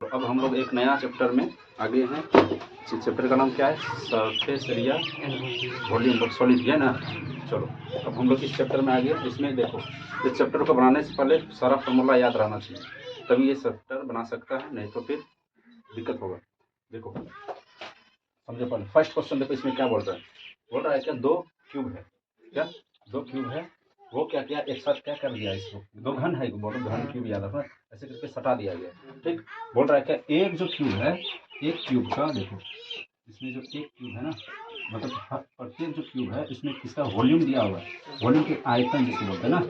तो अब हम लोग एक नया चैप्टर में आगे हैं। इस चैप्टर का नाम क्या है? सरफेस एरिया वॉल्यूम सॉलिड है ना। चलो अब हम लोग इस चैप्टर में आगे। इसमें देखो, इस चैप्टर को बनाने से पहले सारा फार्मूला याद रहना चाहिए, तभी ये चैप्टर बना सकता है, नहीं तो फिर दिक्कत होगा। देखो समझो, पहले फर्स्ट क्वेश्चन देखो, इसमें क्या बोल रहा है? बोल रहा है क्या दो क्यूब है, क्या दो क्यूब है, वो क्या किया एक साथ क्या कर दिया, इसको दो घन है, बोलो घन क्यूब याद रखना, ऐसे करके सटा दिया गया। ठीक, बोल रहा है क्या एक जो क्यूब है, एक क्यूब का देखो, इसमें जो एक क्यूब है ना, मतलब प्रत्येक जो क्यूब है इसमें किसका वॉल्यूम दिया हुआ है, वॉल्यूम के आयतन जिसको बोलते हैं ना,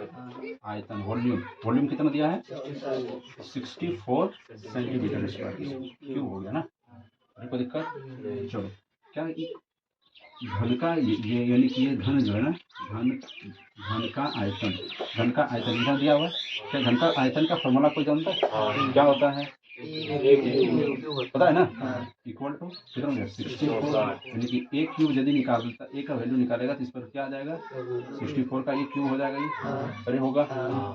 आयतन वॉल्यूम, वॉल्यूम कितना दिया है? 64 सेंटीमीटर स्क्वायर क्यूब हो गया ना। अरे कोई दिक्कत? चलो क्या घन का ये यानी कि ये घन जो है ना, घन का आयतन, घन का आयतन इधर दिया हुआ है। क्या घन का आयतन का फॉर्मूला कोई जानता है? क्या होता है? पता है ना? इक्वल टू कितना हो गया? 64, यानी कि एक क्यूब यदि निकालता, एक का वैल्यू निकालेगा तो इस पर क्या आ जाएगा? 64 का एक क्यूब हो जाएगा ये। अरे होगा,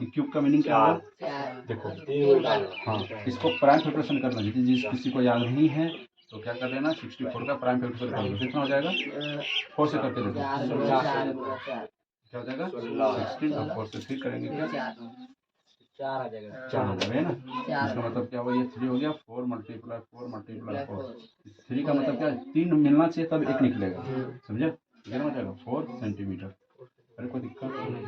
क्यूब का मीनिंग क्या होगा? देखो हाँ, इसको प्राइम फैक्टराइजेशन करना, यदि जिस किसी को याद नहीं है तो क्या कर लेना, 64 का प्राइम फैक्टराइजेशन कर दो, कितना हो जाएगा? 4 से करके देखो, क्या हो जाएगा? 16 और 4 से 3 करेंगे क्या? 4 आ जाएगा, है ना। इसका मतलब क्या हुआ, ये 3 हो गया, 4 मल्टीप्लाई 4, 3 का मतलब क्या है? 3 मिलना चाहिए तब एक निकलेगा, समझे? कितना हो जाएगा? 4 सेंटीमीटर। अरे कोई दिक्कत नहीं।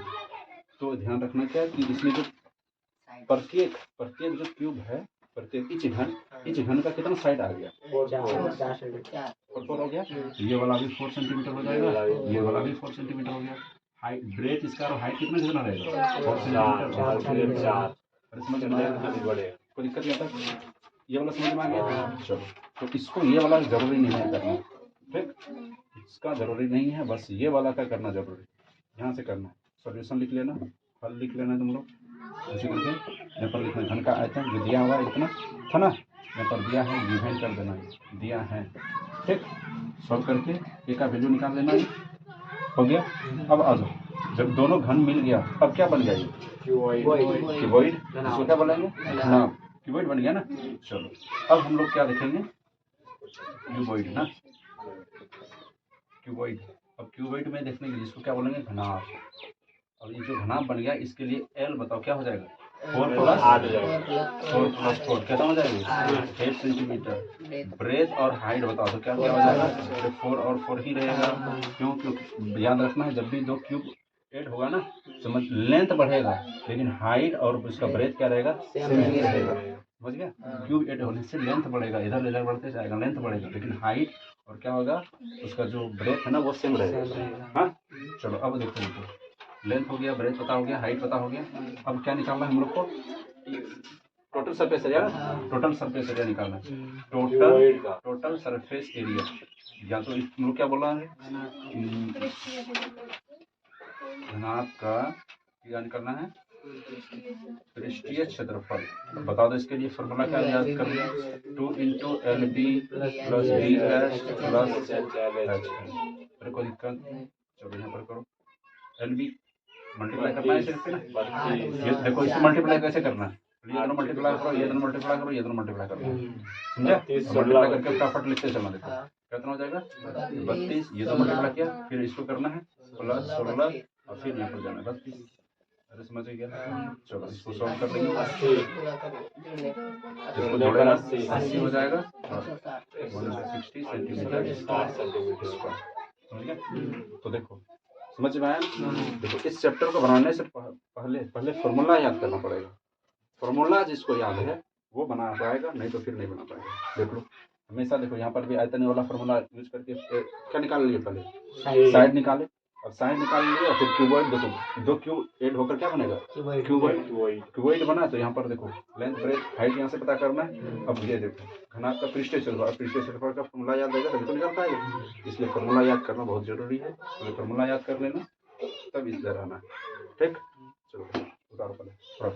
तो ध्यान रखना क्या कि इसमें जो प्रत्येक जो क्यूब है, प्रत्येक इच घन का कितना साइड आ गया? 4 हो गया। ये वाला भी 4 सेंटीमीटर हो जाएगा, ये वाला भी 4 सेंटीमीटर हो गया। हाइट ब्रेथ इसका और हाइट कितना रहेगा? 4 सेंटीमीटर। अरे समझ में आया? कोई दिक्कत नहीं आता? ये वाला समझ में आ गया? चलो तो इसको ये वाला जरूरी नहीं है करना, ठीक, इसका जरूरी नहीं है, बस ये वाला का करना जरूरी, ध्यान से करना है। सॉल्यूशन लिख लेना, हल लिख लेना तुम लोग ऐसे करके। यहाँ पर लिखना घन का आयतन जो दिया हुआ है इतना था ना, यहाँ पर दिया है, डिवाइड कर देना, दिया है, ठीक। सॉल्व करके ए का वैल्यू निकाल लेना, हो गया। अब आ जाओ, जब दोनों घन मिल गया अब क्या बन गया? ये क्यूबॉइड, इसको क्या बोलेंगे? हाँ, क्यूबॉइड बन गया ना। चलो अब हम लोग क्या देखेंगे? क्यूबॉइड ना, क्यूबॉइड। अब क्यूबॉइड में देखने के लिए इसको क्या बोलेंगे? घनाभ। अब ये जो घनाभ बन गया इसके लिए एल बताओ क्या हो जाएगा? 4 प्लस 4 कितना हो जाएगा? 8 सेंटीमीटर। ब्रेथ और हाइट बताओ तो क्या हो जाएगा? 4 और 4 ही रहेगा। क्यों? क्योंकि याद रखना है, जब भी दो क्यूब ऐड होगा ना, समझ, लेंथ बढ़ेगा लेकिन हाइट और उसका ब्रेथ क्या रहेगा? सेम ही रहेगा, समझ गया? क्यूब ऐड होने से लेंथ बढ़ेगा, इधर इधर बढ़ते जाएगा, लेंथ बढ़ेगा, लेकिन हाइट और क्या होगा, उसका जो ब्रेथ है ना वो सेम रहेगा। हाँ चलो अब देखो, लेंथ हो गया, ब्रेथ पता हो गया, हाइट पता हो गया। अब क्या निकालना है हम लोग को? Total surface area, total surface area निकालना है। टोटल सरफेस एरिया, या तो हम लोग क्या बोल रहे हैं? घनाभ का क्या निकालना है? पृष्ठीय क्षेत्रफल। बता दो इसके लिए फॉर्मूला क्या याद कर लिया? 2 into L B plus B H plus H. अरे कोई दिक्कत? चलो यहाँ पर करो, एल बी मल्टीप्लाई करना है सिर्फ ना, ये देखो इसको मल्टीप्लाई कैसे करना है, ये दोनों मल्टीप्लाई करो, ये दोनों मल्टीप्लाई करो, ये दोनों मल्टीप्लाई करो, समझा? मल्टीप्लाई करके फटाफट लिखते चलो, देखो कितना हो जाएगा? 32। ये दो मल्टीप्लाई किया, फिर इसको करना है प्लस 16 और फिर यहाँ पर जाना है 32। अरे समझ गया? चलो इसको सॉल्व कर लेंगे, इसको जोड़ेगा 80 हो जाएगा, 160 सेंटीमीटर स्क्वायर, समझ गया? तो देखो समझ में आया? देखो इस चैप्टर को बनाने से पहले फॉर्मूला याद करना पड़ेगा, फॉर्मूला जिसको याद है वो बना पाएगा, नहीं तो फिर नहीं बना पाएगा। देख लो हमेशा, देखो यहाँ पर भी आयतन वाला फॉर्मूला यूज करके क्या निकाल लिए? पहले साइड निकाले, और साइड निकाल लिए, और फिर क्यूबॉइड, देखो दो क्यूब ऐड होकर क्या बनेगा? क्यूबॉइड बना। तो यहाँ पर देखो लेंथ ब्रेथ हाइट यहाँ से पता करना है। अब ये देखो घनाभ का पृष्ठीय क्षेत्रफल का फॉर्मूला याद रहेगा तभी तो निकाल पाएगा, इसलिए फॉर्मूला याद करना बहुत जरूरी है। तो फॉर्मूला याद कर लेना, तब इस तरह आना, ठीक। चलो उतारो पहले, थोड़ा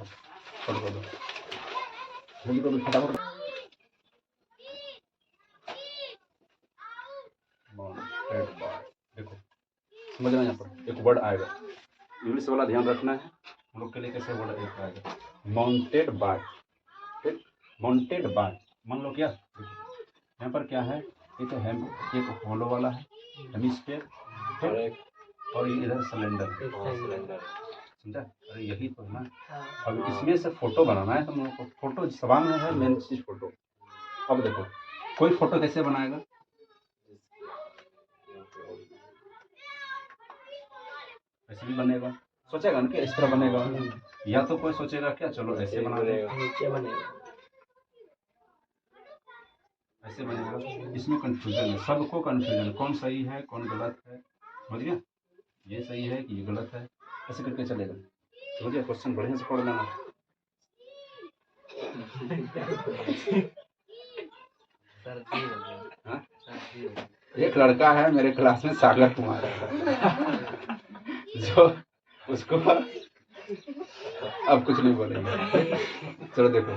कर दो, जल्दी करो फटाफट। देखो समझ में, यहाँ पर एक वर्ड आएगा, इंग्लिश वाला ध्यान रखना है हम लोग के लिए। कैसे वर्ड एक आएगा? माउंटेड बाय, ठीक, माउंटेड बाय, मान लो क्या यहाँ पर क्या है, एक होलो वाला है हेमिस्फीयर और ये इधर सिलेंडर, समझा? अरे यही तो है ना। अब इसमें से फोटो बनाना है तुम लोगों को। फोटो सवाल में है मेन चीज फोटो। अब देखो कोई फोटो कैसे बनाएगा, ऐसे भी बनेगा, सोचेगा ना कि इस तरह बनेगा, या तो कोई सोचेगा क्या चलो ऐसे बना देगा, ऐसे बनेगा। इसमें कंफ्यूजन है, सबको कंफ्यूजन, कौन सही है कौन गलत है, समझ गया? ये सही है कि ये गलत है, ऐसे करके चलेगा, समझ गया? क्वेश्चन बढ़िया से पढ़ लेना। हाँ? एक लड़का है मेरे क्लास में, सागर कुमार, जो उसको अब कुछ नहीं बोलेंगे, चलो देखो,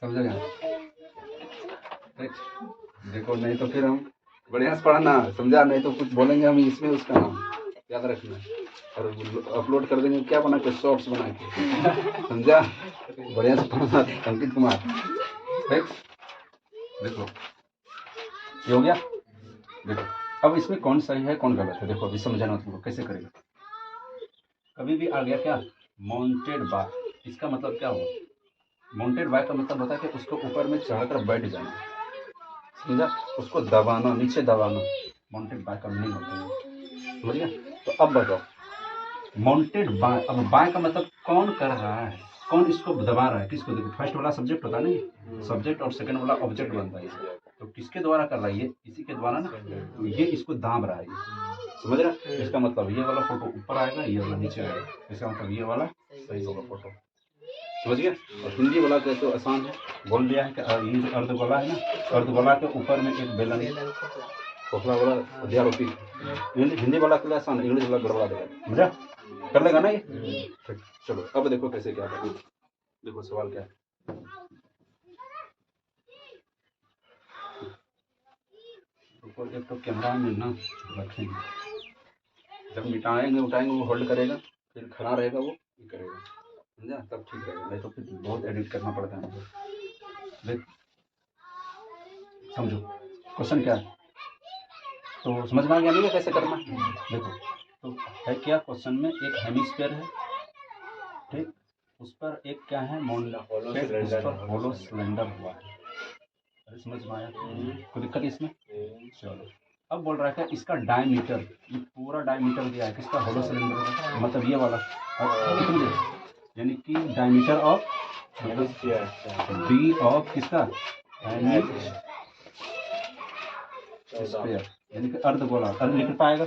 समझेगा? देखो नहीं तो फिर हम बढ़िया से पढ़ना, समझा? नहीं तो कुछ बोलेंगे हम इसमें, उसका नाम याद रखना और अपलोड कर देंगे क्या बना के, शॉर्ट्स बना के, समझा? बढ़िया से पढ़ना। अंकित कुमार, देखो ये हो गया। देखो अब इसमें कौन सही है कौन गलत है, देखो अभी समझाना तुमको कैसे करेगा। कभी भी आ गया क्या माउंटेड बार, इसका मतलब क्या हुआ, माउंटेड बार का मतलब होता है कि उसको ऊपर में चढ़कर बैठ जाना, समझा? उसको दबाना, नीचे दबाना, माउंटेड बाय का मीनिंग होता है, समझ गया? तो अब बताओ माउंटेड बाय, अब बाय का मतलब कौन कर रहा है, कौन इसको दबा रहा है, किसको? देखो फर्स्ट वाला सब्जेक्ट होता नहीं, सब्जेक्ट और सेकंड वाला ऑब्जेक्ट बनता है, तो किसके द्वारा कर रहा है, ये इसी के द्वारा ना, तो ये इसको दाब रहा है, समझ रहा है? इसका मतलब ये वाला फोटो ऊपर आएगा, ये वाला नीचे आएगा, इसका मतलब ये वाला सही होगा फोटो, समझ गया? और हिंदी वाला का तो आसान है, बोल दिया है कि ये जो अर्धगोला है ना, अर्धगोला के ऊपर में एक बेलन, खोखला वाला अध्यारोपी, हिंदी वाला के लिए आसान, इंग्लिश वाला गड़बड़ा देगा, समझा? कर लेगा ना ये? ठीक, चलो अब देखो कैसे क्या करें। देखो सवाल क्या है, ऊपर एक तो कैमरा में ना रखेंगे, जब मिटाएंगे उठाएंगे वो होल्ड करेगा, फिर खड़ा रहेगा वो ये करेगा, समझा? तब ठीक रहेगा, नहीं तो फिर बहुत एडिट करना पड़ता है मुझे। देख समझो क्वेश्चन क्या है, तो समझ में आ गया नहीं कैसे करना। देखो तो है क्या, क्वेश्चन में एक हेमिस्फीयर है, ठीक, उस पर एक क्या है माउंटेड, उस पर होलो सिलेंडर हुआ है, अरे समझ में आया? कोई दिक्कत इसमें? चलो अब बोल रहा है क्या, इसका डायमीटर, ये पूरा डायमीटर दिया है किसका, होलो सिलेंडर का, मतलब ये वाला, कितनी, यानी कि डायमीटर ऑफ डी ऑफ किसका, स्फीयर, यानी कि अर्धगोला, अर्ध लिख पाएगा,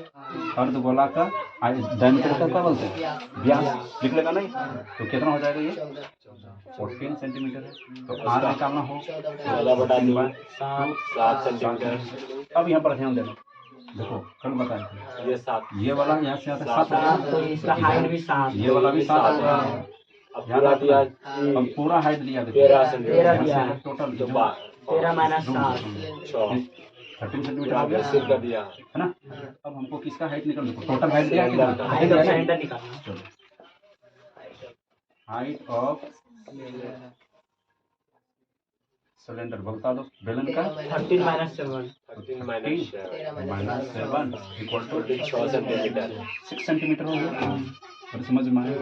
अर्धगोला का डायमीटर का क्या बोलते हैं, व्यास, लिख लेगा नहीं? तो कितना हो जाएगा ये 14 सेंटीमीटर है, तो आर निकालना हो 7 सेंटीमीटर। अब यहाँ पर ध्यान देना, देखो कल बताए ये वाला यहाँ से आता 7, तो इसका हाइट भी 7, ये वाला भी 7 है, अब पूरा हाइट दिया, 13 दिया है, टोटल 13 माइनस 7, 13 सेंटीमीटर हो गया, है ना? अब हमको किसका हाइट निकल, टोटल हाइट दिया कि हाइट ऑफ सिलेंडर निकालना। चलो हाइट ऑफ सिलेंडर बता दो, बेलन का 13 minus 7, minus 7 equal to 6 centimetre हो गया, और समझ में आया?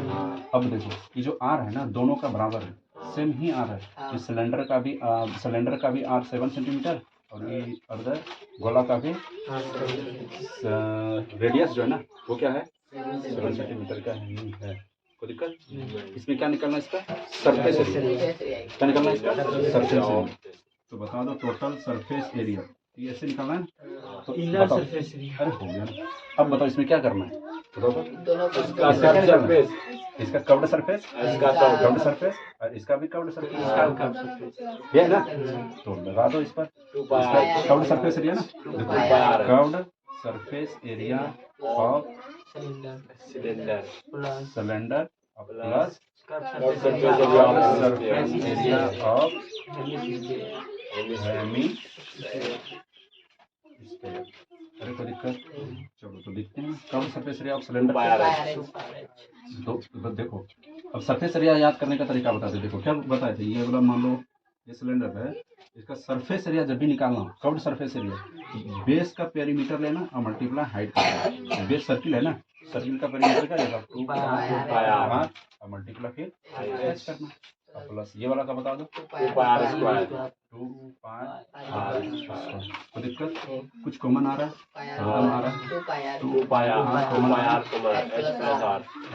अब देखो ये जो आर है ना दोनों का बराबर है, सेम ही आर है, ये सिलेंडर का भी आर 7 सेंटीमीटर और ये अर्ध गोला का भी रेडियस जो है ना वो क्या है 7 सेंटीमीटर का है। कोई दिक्कत? इसमें क्या निकलना है, इसका सरफेस एरिया, क्या निकलना है इसका सरफेस एरिया। तो बता दो टोटल सरफेस एरिया, ये ऐसे निकलना है, तो इनर सरफेस एरिया, अरे हो गया। अब बताओ इसमें क्या करना है, बताओ तो। इसका कर्व्ड सरफेस, कर्व्ड सरफेस और इसका भी कर्व्ड सरफेस, ये ना, तो लगा दो इस पर, इसका कर्व्ड सरफेस एरिया ना, देखो curved surface area of cylinder plus surface area of hemi, अरे कोई दिक्कत? चलो तो देखते हैं कब सरफेस एरिया ऑफ सिलेंडर तो देखो अब सरफेस एरिया याद करने का तरीका बताते देखो क्या बताए थे ये वाला मान लो ये सिलेंडर है इसका सरफेस एरिया जब भी निकालना हो कब सरफेस एरिया बेस का पेरीमीटर लेना और मल्टीप्लाई हाइट करना बेस सर्किल है ना सर्किल का पेरीमीटर क्या रहेगा 2 पाई r और मल्टीप्लाई फिर h करना और प्लस ये वाला का बता दो 2 पाई r स्क्वायर कोई दिक्कत कुछ कॉमन आ रहा है कॉमन आ रहा है 2 पाई r कॉमन आ रहा है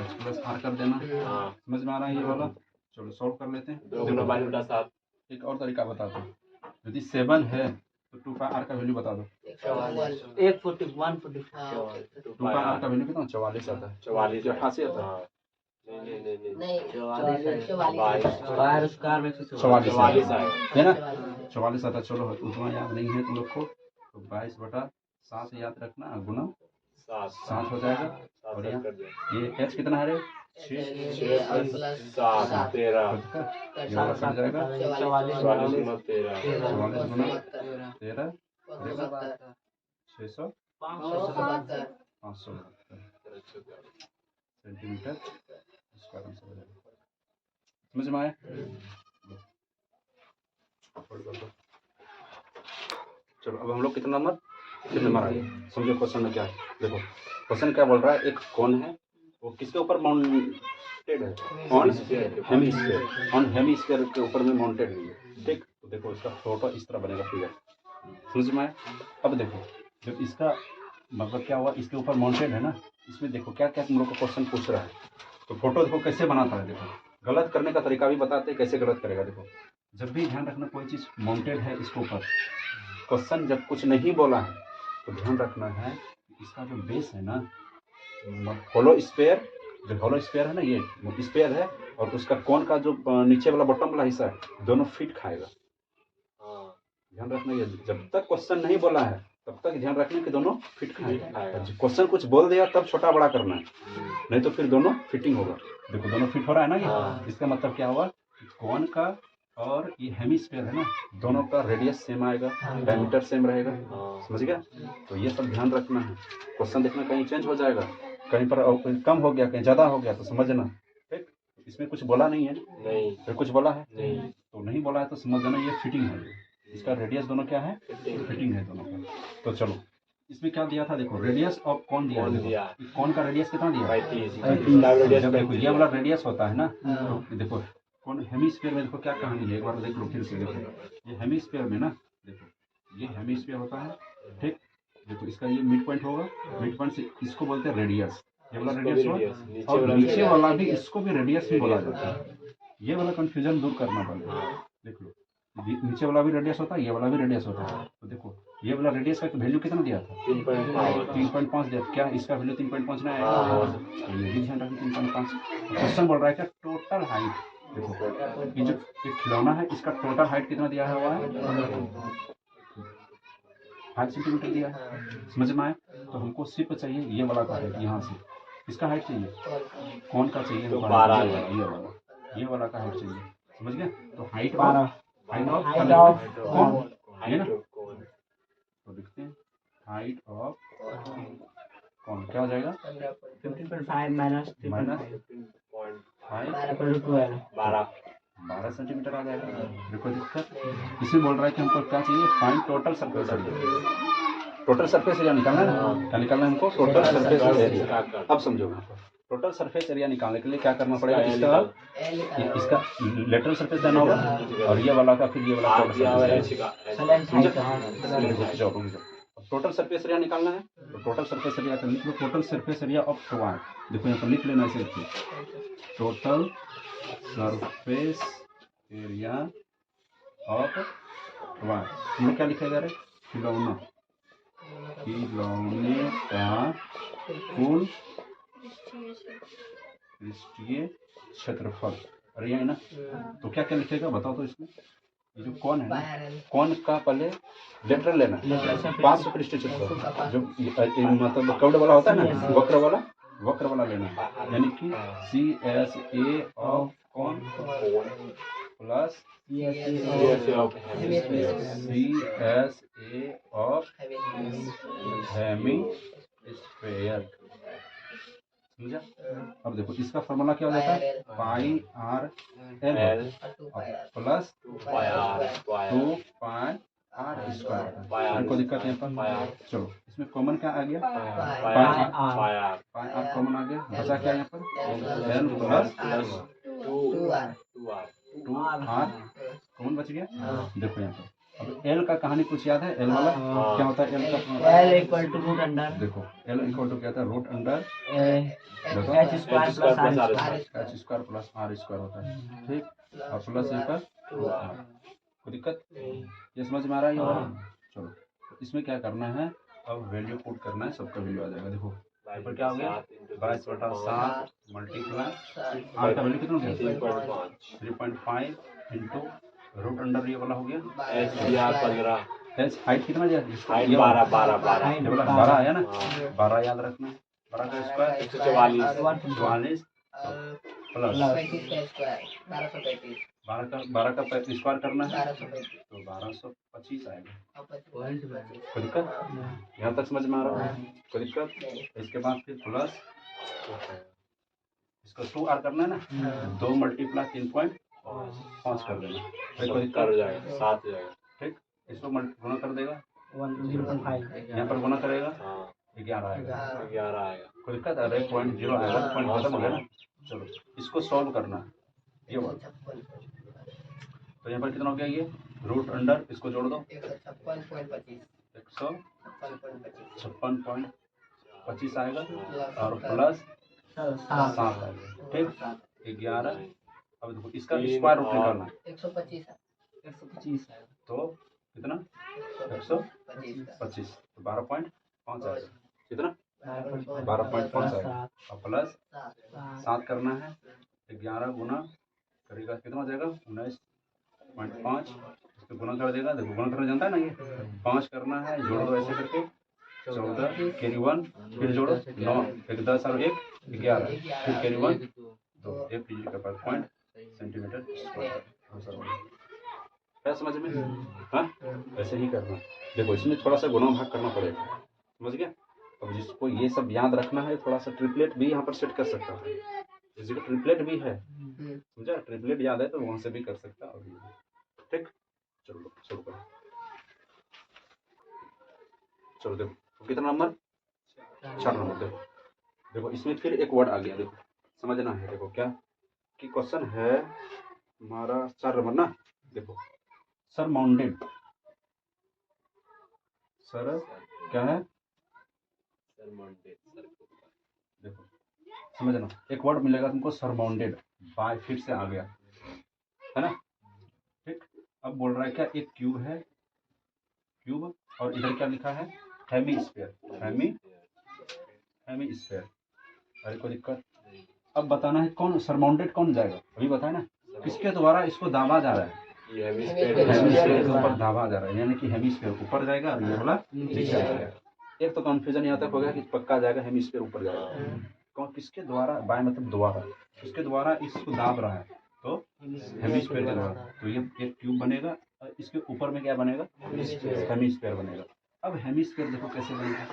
h प्लस r कर देना समझ में आ रहा है ये वाला चलो सॉल्व कर लेते हैं एक और तरीका बताता हूँ यदि 7 है तो 2 पाई r का वैल्यू बता दो 140 140 2 पाई r का वैल्यू कितना 44 आता है 44 88 आता है बाहर स्क्वायर में 44 है ना 44 आता चलो उतना याद नहीं है तुम लोग को तो 22/7 याद रखना गुना 7 हो जाएगा और यहाँ ये h कितना है रे 6 जाएगा 44 गुना 13 600 500 सेंटीमीटर स्क्वायर आंसर हो जाएगा समझ में आया चलो अब हम लोग कितना नंबर आए समझो क्वेश्चन में क्या है देखो क्वेश्चन क्या बोल रहा है एक कोन है वो किसके ऊपर माउंटेड है ऑन हेमिस्फीयर के ऊपर में माउंटेड है ठीक तो देखो इसका फोटो इस तरह बनेगा फिगर समझ में आया अब देखो जब इसका मतलब क्या हुआ इसके ऊपर माउंटेड है ना इसमें देखो क्या क्या तुम लोग को क्वेश्चन पूछ रहा है तो फोटो देखो कैसे बनाता है देखो गलत करने का तरीका भी बताते हैं कैसे गलत करेगा देखो जब भी ध्यान रखना कोई चीज़ माउंटेड है इसके ऊपर क्वेश्चन जब कुछ नहीं बोला है तो ध्यान रखना है इसका जो बेस है ना होलो स्फीयर जो होलो स्फीयर है ना ये स्फीयर है और उसका कोन का जो नीचे वाला बॉटम वाला हिस्सा है दोनों फिट खाएगा ध्यान रखना ये जब तक क्वेश्चन नहीं बोला है तब तक ध्यान रखना कि दोनों फिट खाएगा क्वेश्चन कुछ बोल दिया तब छोटा बड़ा करना है नहीं तो फिर दोनों फिटिंग होगा देखो दोनों फिट हो रहा है ना ये इसका मतलब क्या हुआ कोन का और ये हेमिस्फीयर है ना दोनों का रेडियस सेम आएगा डायमीटर सेम रहेगा समझ गया तो ये सब ध्यान रखना है क्वेश्चन देखना कहीं चेंज हो जाएगा कहीं पर कम हो गया कहीं ज़्यादा हो गया तो समझना ठीक इसमें कुछ बोला नहीं है नहीं फिर कुछ बोला है नहीं तो नहीं बोला है तो समझ जाना ये फिटिंग है इसका रेडियस दोनों क्या है फिटिंग है दोनों का तो चलो इसमें क्या दिया था देखो रेडियस ऑफ कौन दिया कौन का रेडियस कितना दिया देखो ये वाला रेडियस होता है ना तो देखो कौन हेमिस्फीयर में देखो क्या कहानी है एक बार देख लो फिर से देखो ये हेमिस्फीयर में ना देखो ये हेमिस्फीयर होता है ठीक देखो इसका ये मिड पॉइंट होगा मिड पॉइंट से इसको बोलते हैं रेडियस ये वाला रेडियस हुआ और नीचे वाला भी इसको भी रेडियस ही बोला जाता है ये वाला कंफ्यूजन दूर करना पड़ेगा देख लो नीचे वाला भी रेडियस होता है ये वाला भी रेडियस होता है तो देखो ये वाला रेडियस का वैल्यू कितना दिया था 3.5 दिया क्या इसका वैल्यू 3.5 ना आएगा तो ये भी ध्यान रखें 3.5 क्वेश्चन बोल रहा है क्या टोटल हाइट देखो ये जो एक खिलौना है इसका टोटल हाइट कितना दिया हुआ है 5 सेंटीमीटर दिया है समझ में आए तो हमको सिर्फ चाहिए ये वाला का हाइट यहाँ से इसका हाइट चाहिए कौन का चाहिए ये वाला का हाइट चाहिए समझ गया तो हाइट ऑफ कौन है ना तो देखते हैं हाइट ऑफ कौन क्या हो जाएगा 15.5 माइनस 12 सेंटीमीटर आ जाएगा देखो दिक्कत इसमें बोल रहा है कि हमको क्या चाहिए find total surface area total surface area निकालना है क्या निकालना है हमको टोटल सरफेस एरिया अब समझो टोटल सरफेस एरिया निकालने के लिए क्या करना पड़ेगा इसका लेटरल सरफेस देना होगा और ये वाला का फिर ये वाला टोटल सरफेस एरिया निकालना है तो टोटल सरफेस एरिया का लिख लो total surface area of tower देखो यहाँ पर लिख लेना ऐसे total surface area of tower हम लोग क्या लिखेगा रे खिलौने का कुल पृष्ठीय क्षेत्रफल अरे ये ना तो क्या क्या लिखेगा बताओ तो इसमें ये जो कौन है ना कौन का पहले लेटरल लेना 500 पृष्ठीय क्षेत्रफल जो मतलब कर्व्ड वाला होता है ना वक्र वाला लेना यानी कि CSA ऑफ कौन plus CSA of hemisphere. CSA of hemisphere. समझा? अब देखो इसका फॉर्मूला क्या हो जाता है, pi r l L plus 2 two pi r square. कोई दिक्कत है यहाँ पर? चलो इसमें कॉमन क्या आ गया, पाई आर कॉमन आ गया, बचा क्या यहाँ पर, एल प्लस 2 आर कॉमन बच गया। देखो यहाँ पर अब एल का कहानी कुछ याद है, एल वाला क्या होता है, एल का L equal to root under देखो एल इक्वल टू क्या था, root under H square plus R square। H square plus R square होता है, ठीक, और प्लस यहाँ पर रूट आर। कोई दिक्कत, ये समझ में आ रहा है ये वाला? चलो तो इसमें क्या करना है, अब वैल्यू पुट करना है, सबका वैल्यू आ जाएगा। देखो यहाँ पर क्या हो गया, 22/7 मल्टीप्लाई आर का वैल्यू कितना हो गया, 3.5 इंटू रूट अंडर ये वाला हो गया, SDR 15 एच हाइट कितना दिया, हाइट ये वाला 12 ये वाला 12 आया ना, 12 याद रखना है, 12 का स्क्वायर 144 प्लस 12 का स्क्वायर करना है तो 1225 आएगा। कोई दिक्कत, यहाँ तक समझ में आ रहा है? कोई दिक्कत? इसके बाद फिर प्लस इसको 2 आर करना है ना, 2 मल्टीप्लाई 3.5 कर देना, कोई दिक्कत, 7 हो जाएगा। ठीक, इसको गुणा कर देगा, 0.5 यहाँ पर गुणा करेगा 11 आएगा। 11 आएगा। कोई दिक्कत, अरे 0.0 आएगा, पॉइंट खत्म हो गया ना। चलो इसको सॉल्व करना है, ये वाला तो यहाँ पर कितना हो गया, ये रूट अंडर इसको जोड़ दो 156.25 आएगा और प्लस 7 आएगा, ठीक, 11। अब देखो इसका स्क्वायर रूट निकालना है 125 तो कितना 125 तो 12.5 आएगा, कितना 12.5 आएगा और प्लस 7 करना है, 11 गुना करेगा कितना हो जाएगा 19.5, इसको गुना कर देगा, देखो गुना करना जानता है ना, ये 5 करना है, जोड़ दो ऐसे करके 14 कैरी 1 फिर जोड़ो 9 1 10 और 1 11 फिर कैरी 1 2 1 का 5 सेंटीमीटर स्क्वायर। क्या समझ में, हाँ ऐसे ही करना। देखो इसमें थोड़ा सा गुणा भाग करना पड़ेगा, समझ गया? अब जिसको ये सब याद रखना है, थोड़ा सा ट्रिपलेट भी यहाँ पर सेट कर सकता है, जैसे कि ट्रिपलेट भी है, समझा? ट्रिपलेट याद है तो वहां से भी कर सकता है, ठीक। चलो शुरू करो, चलो देखो कितना नंबर, 4 नंबर। देखो देखो इसमें फिर एक वर्ड आ गया, देखो समझना है। देखो क्या कि क्वेश्चन है हमारा 4 नंबर ना, देखो सरमाउंटेड, सर क्या है, देखो समझना, एक वर्ड मिलेगा तुमको सरमाउंडेड बाय, फिर से आ गया है ना, ठीक। अब बोल रहा है क्या, एक क्यूब है, क्यूब और इधर क्या लिखा है, हेमीस्फीयर, हेमीस्फीयर। अरे कोई दिक्कत, अब बताना है कौन सरमाउंडेड कौन जाएगा, अभी बताए ना, किसके द्वारा इसको दाबा जा रहा है, हेमीस्फीयर के ऊपर दाबा जा रहा है, यानी कि हेमीस्फीयर ऊपर जाएगा और ये वाला नीचे जाएगा। एक तो कंफ्यूजन यहाँ तक हो गया कि पक्का जाएगा हेमीस्फीयर ऊपर जाएगा, कौन किसके द्वारा, बाय मतलब द्वारा, किसके द्वारा इसको दाब रहा है, तो हेमीस्फीयर के द्वारा। तो ये एक क्यूब बनेगा और इसके ऊपर में क्या बनेगा, हेमीस्फीयर बनेगा। अब हेमीस्फीयर देखो कैसे बनेगा,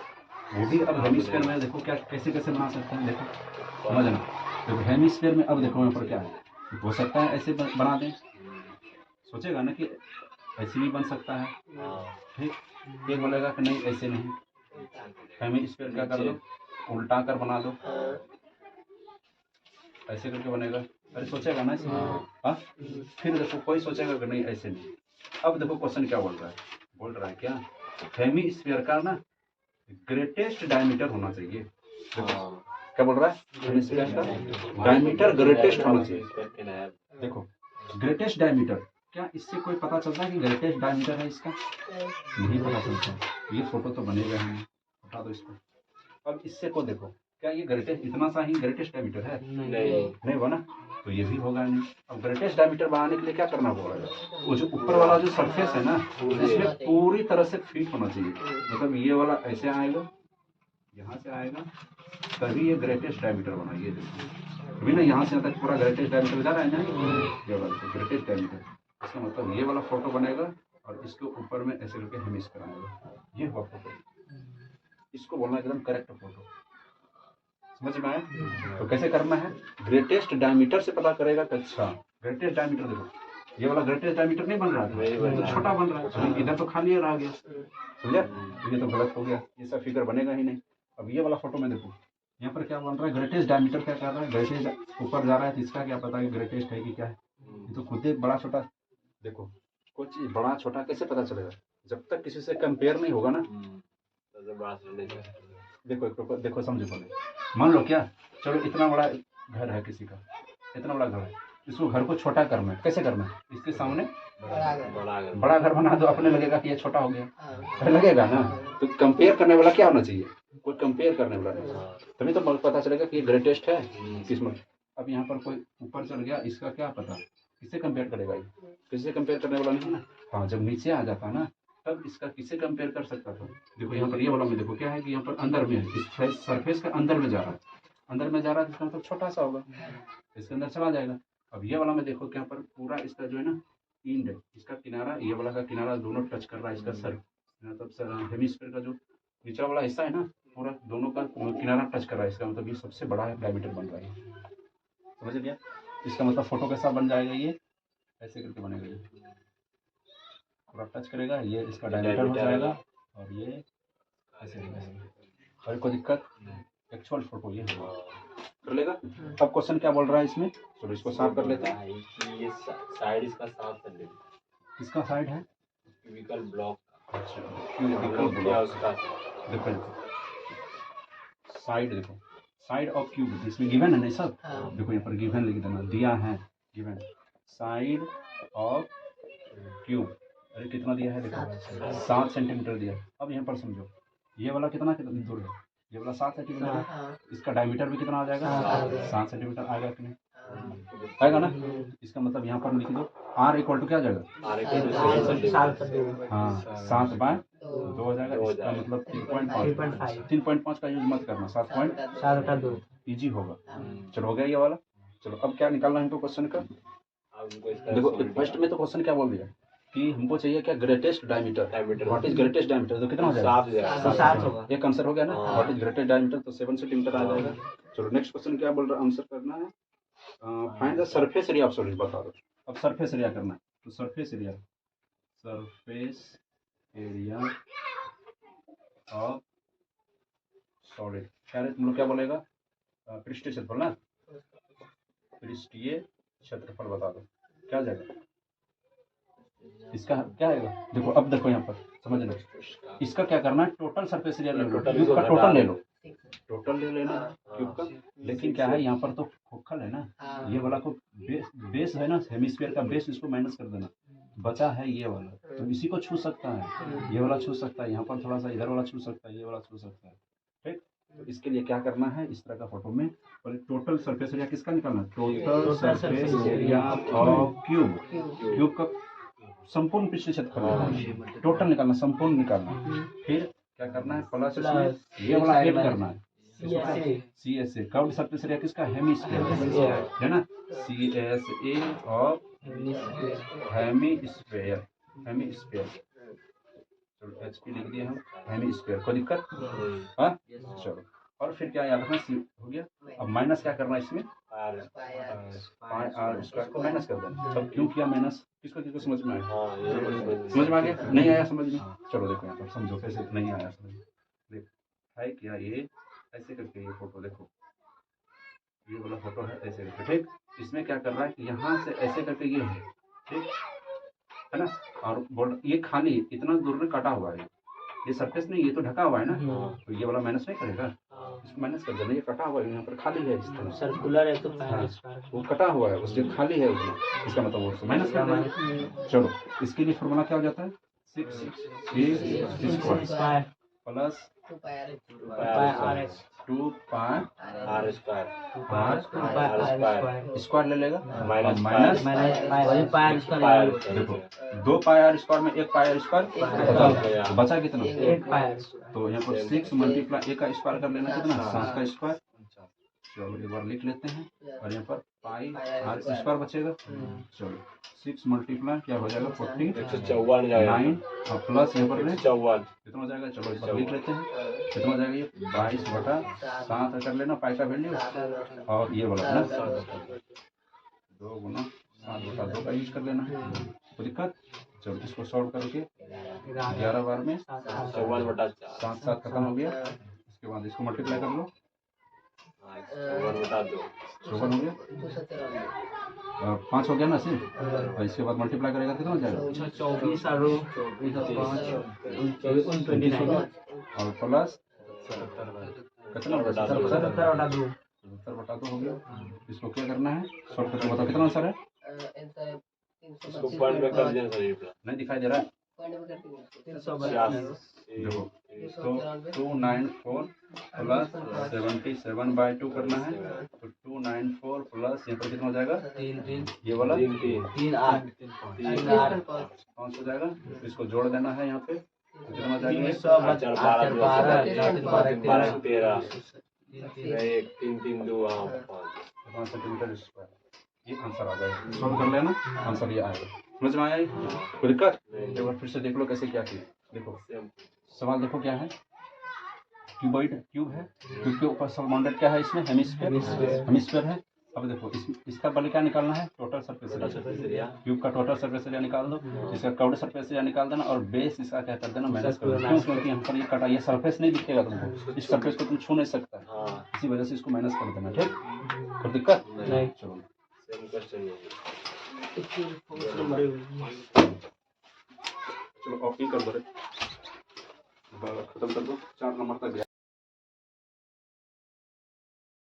वो भी अब हेमीस्फीयर में देखो क्या कैसे कैसे बना सकते हैं, देखो समझना। देखो हेमीस्फीयर में अब देखो यहाँ पर क्या है, हो सकता है ऐसे बना दें, सोचेगा ना कि ऐसे भी बन सकता है, ठीक। एक बोलेगा कि नहीं ऐसे नहीं, हेमीस्फीयर क्या कर दो, उल्टा कर बना दो, ऐसे करके बनेगा। अरे सोचेगा ना ऐसे, हाँ। फिर देखो कोई सोचेगा कि नहीं ऐसे नहीं। अब देखो क्वेश्चन क्या बोल रहा है क्या, हेमीस्फीयर का ना ग्रेटेस्ट डायमीटर होना चाहिए। क्या बोल रहा है, हेमीस्फीयर का डायमीटर ग्रेटेस्ट होना चाहिए। देखो ग्रेटेस्ट डायमीटर, क्या इससे कोई पता चलता है कि ग्रेटेस्ट डायमीटर है इसका, नहीं पता चलता। ये फोटो तो बनेगा ही, हटा दो इसको। अब इससे को देखो, क्या ये ग्रेटेस्ट इतना सा ही ग्रेटेस्ट डायमीटर है, नहीं बना, तो ये भी होगा नहीं। अब ग्रेटेस्ट डायमीटर बनाने के लिए क्या करना होगा, वो जो ऊपर वाला जो सरफेस है ना, इसमें पूरी तरह से फिट होना चाहिए, मतलब ये वाला ऐसे आएगा, यहाँ से आएगा तभी ये ग्रेटेस्ट डायमीटर बना, ये देखो अभी ना यहाँ से यहाँ तक पूरा ग्रेटेस्ट डायमीटर जा रहा है ना, ये वाला ग्रेटेस्ट डायमीटर, इसका मतलब ये वाला फोटो बनेगा और इसके ऊपर में ऐसे करके हेमिस्फीयर आएगा, ये हुआ फोटो। इसको बोलना एकदम करेक्ट फोटो, समझ में आया? तो कैसे करना है, ग्रेटेस्ट डायमीटर से पता करेगा कि अच्छा ग्रेटेस्ट डायमीटर देखो, ये वाला ग्रेटेस्ट डायमीटर नहीं बन रहा है, तो छोटा बन रहा है, तो इधर तो खाली रह गया, समझा? ये तो गलत हो गया, ये सब फिगर बनेगा ही नहीं। अब ये वाला फोटो में देखो, यहाँ पर क्या बन रहा है, ग्रेटेस्ट डायमीटर क्या कर रहा है, ग्रेटेस्ट ऊपर जा रहा है, तो इसका क्या पता है ग्रेटेस्ट है कि क्या है? ये तो खुद एक बड़ा छोटा, देखो कोई चीज़ बड़ा छोटा कैसे पता चलेगा, जब तक किसी से कंपेयर नहीं होगा ना। देखो देखो समझो पहले, मान लो क्या, चलो इतना बड़ा घर है किसी का, इतना बड़ा घर है, इसको घर को छोटा करना है, कैसे करना है, इसके सामने बड़ा घर बना दो, अपने लगेगा कि ये छोटा हो गया, लगेगा ना। तो कंपेयर करने वाला क्या होना चाहिए, कोई कंपेयर करने वाला नहीं, तभी तो पता चलेगा कि ये ग्रेटेस्ट है किस्मत। अब यहाँ पर कोई ऊपर चल गया, इसका क्या पता, किससे कंपेयर करेगा, ये किसी से कंपेयर करने वाला नहीं ना। हाँ, जब नीचे आ जाता ना तब इसका किससे कंपेयर कर सकता था। देखो यहाँ पर ये वाला में देखो क्या है कि यहाँ पर अंदर में है, इस सरफेस का अंदर में जा रहा है, अंदर में जा रहा है, इसका मतलब छोटा सा होगा, इसके अंदर चला जाएगा। अब ये वाला में देखो क्या पर पूरा इसका जो है ना इंड है, इसका किनारा, ये वाला का किनारा दोनों टच कर रहा है, इसका सर मतलब हेमिस्फीयर का जो निचला वाला हिस्सा है ना, पूरा दोनों का किनारा टच कर रहा है, इसका मतलब ये सबसे बड़ा डायमीटर बन रहा है, समझ लिया? इसका मतलब फोटो कैसा बन जाएगा, ये ऐसे करके बनेगा, ये पूरा टच करेगा, ये इसका डायमीटर हो जाएगा, और ये ऐसे और कोई दिक्कत, एक्चुअल फोटो ये कर लेगा। अब क्वेश्चन क्या बोल रहा है इसमें, चलो इसको साफ कर लेते हैं। ये साइड इसका साफ कर लेते, किसका साइड है, क्यूबिकल ब्लॉक, अच्छा क्यूबिकल ब्लॉक, उसका देखो साइड, देखो साइड ऑफ क्यूब, इसमें गिवन है नहीं सब, देखो यहाँ पर गिवन लिख देना, दिया है गिवन, साइड ऑफ क्यूब, अरे कितना दिया है देखो 7 सेंटीमीटर दिया। अब यहाँ पर समझो ये वाला कितना दूर है, ये वाला 7 सेंटीमीटर है, इसका डायमीटर भी कितना आ जाएगा 7 सेंटीमीटर आएगा कि नहीं, आएगा ना। इसका मतलब यहाँ पर लिख दो आर इक्वल टू क्या आ जाएगा, हाँ 7/2 हो जाएगा, इसका मतलब 3.5 का यूज मत करना, 7.2 ईजी होगा। चलो हो गया ये वाला। चलो अब क्या निकालना है हमको क्वेश्चन का, देखो फर्स्ट में तो क्वेश्चन क्या बोल दिया कि हमको चाहिए क्या, greatest diameter, what is greatest diameter, तो कितना हो जाएगा 7 होगा, एक आंसर हो गया ना, व्हाट इज ग्रेटेस्ट डायमीटर तो 7 सेंटीमीटर आ जाएगा। चलो नेक्स्ट क्वेश्चन क्या बोल रहा है, आंसर करना है find the surface area of solid, बता दो। अब सरफेस एरिया करना है, तो सरफेस एरिया ऑफ सॉलिड क्या है, तुम लोग क्या बोलेगा, पृष्ठीय क्षेत्रफल ना, पृष्ठीय क्षेत्रफल बता दो क्या जाएगा, इसका क्या आएगा। देखो अब देखो यहाँ पर समझना, इसका क्या करना है, टोटल सरफेस एरिया ले लो, क्यूब का टोटल ले लो, टोटल ले लेना क्यूब का, लेकिन क्या है यहाँ पर तो फोकल है ना, ये वाला को बेस है ना, हेमिस्फीयर का बेस, इसको माइनस कर देना, बचा है ये वाला, तो इसी को छू सकता है, ये वाला छू सकता है, यहाँ पर थोड़ा सा इधर वाला छू सकता है, ये वाला छू सकता है, ठीक। तो इसके लिए क्या करना है, इस तरह का फोटो में टोटल सरफेस एरिया किसका निकालना, total surface area of cube, cube का संपूर्ण पृष्ठीय क्षेत्रफल टोटल निकालना, संपूर्ण निकालना। फिर क्या करना है, प्लस इसमें ये वाला ऐड करना है, CSA कर्व्ड सरफेस एरिया किसका, हेमिस्फीयर है ना, CSA ऑफ हेमिस्फीयर, चलो HP लिख दिया हम, हेमिस्फीयर, कोई दिक्कत, हाँ चलो। और फिर क्या याद रखना, हो गया। अब माइनस क्या करना है इसमें, R स्क्वायर को माइनस कर देना। अब क्यों किया माइनस, किसको समझ में आया, समझ में आ गया, नहीं आया समझ में, चलो देखो यहाँ पर समझो कैसे नहीं आया समझ में, देखो है क्या, ये ऐसे करके ये फोटो देखो, ये वाला फोटो है ऐसे करके, ठीक। इसमें क्या कर रहा है, यहाँ से ऐसे करके ये है, ठीक है ना, और बॉर्डर ये खाली इतना दूर में कटा हुआ है, ये सरफेस नहीं, ये तो ढका हुआ है ना, तो ये वाला माइनस नहीं करेगा, इसको माइनस कर देना, ये कटा हुआ है, यहाँ पर खाली है, इस तरह सर्कुलर है तो वो कटा हुआ है, उससे खाली है उसमें, इसका मतलब वो माइनस कर देना। चलो इसके लिए फॉर्मूला क्या हो जाता है, 6 square, plus 2 pi RS 2 pi R square. R square ले लेगा Minus माइनस माइनस pi वही pi RS का pi लेवल square. देखो 2 पाई आर स्क्वायर में 1 पाई आर स्क्वायर बचा। बचा कितना 8 pi RS तो यहाँ पर 6 मल्टीप्लाई 1 का स्क्वायर कर लेना कितना 7 का स्क्वायर चलो एक बार लिख लेते हैं और यहाँ पर पाई आर स्क्वायर बचेगा चलो 6 मल्टीप्लाई क्या हो जाएगा 40 154 जाएगा। 9 और प्लस यहाँ पर 154. कितना हो जाएगा चलो इस पर लिख लेते हैं कितना हो जाएगा ये 22/7 कर लेना पाई का वैल्यू और ये वाला ना 2 गुना 7/2 का यूज कर लेना है कोई दिक्कत चलो इसको सॉल्व करके 11 बार में 54/4. 7 खत्म हो गया इसके बाद इसको मल्टीप्लाई कर लो 54/2. 54 हो गया 5 हो गया ना सिर्फ और इसके बाद मल्टीप्लाई करेगा कितना हो जाएगा 24 और 29 और प्लस कितना 77/2 70/2 हो गया इसको क्या करना है सॉल्व करके बताओ कितना आंसर है इसको पॉइंट में कर देना सही प्लस. नहीं दिखाई दे रहा है 382 देखो तो 294 प्लस 77/2 करना है तो 294 प्लस यहाँ पर कितना हो जाएगा 3 ये वाला 3 8 5 हो जाएगा इसको जोड़ देना है यहाँ पे तो कितना हो जाएगा 12 13 1 3 3 2 5 5 सेंटीमीटर स्क्वायर ये आंसर आ जाएगा सॉल्व कर लेना आंसर ये आएगा समझ में आया ये? कोई दिक्कत एक बार फिर से देख लो कैसे क्या किया देखो सवाल देखो क्या है क्यूबॉइड क्यूब है क्यूब के ऊपर सराउंडेड क्या है इसमें हेमिस्फीयर है अब देखो इसका पहले क्या निकालना है टोटल सरफेस एरिया क्यूब का टोटल सरफेस एरिया निकाल दो इसका कर्व्ड सरफेस एरिया निकाल देना और बेस इसका क्या कर देना माइनस कर देना क्योंकि यहाँ पर ये कटा ये सरफेस नहीं दिखेगा तुमको इस सरफेस को तुम छू नहीं सकता इसी वजह से इसको माइनस कर देना ठीक कोई दिक्कत नहीं चलो सेम क्वेश्चन चलो ऑफ ही कर दो रे खत्म कर दो 4 नंबर तक गया